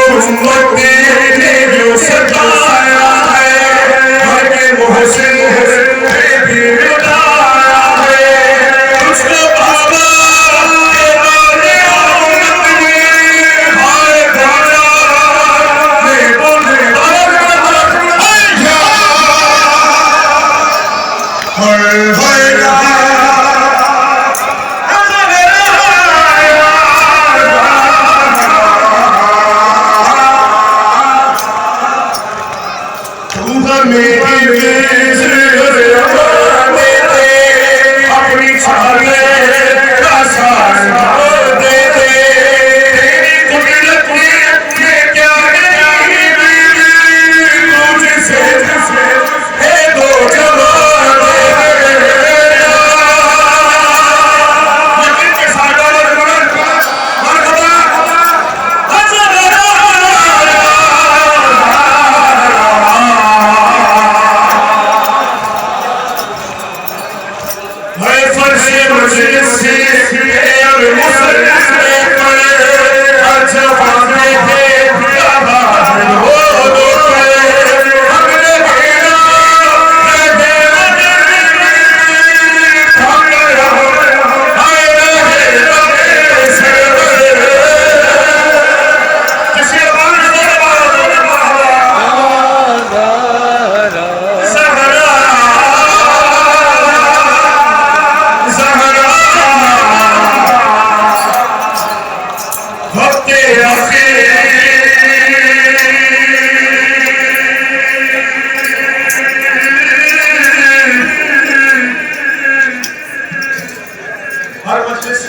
उम्मती ने जो सताया है, हर के मोहसिन ने भी लुटाया है। उसको बाबा के बारे औरत में हाय बाजा ने बोले हाय हाय अपनी छाले का साया दे दे, तेरी कुदरत में क्या तुझसे है दो जवाने। के साथ हर मजलिस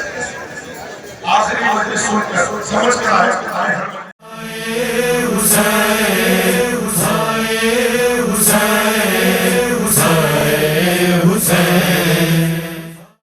आखिरी मजलिस सुनकर समझ कर आए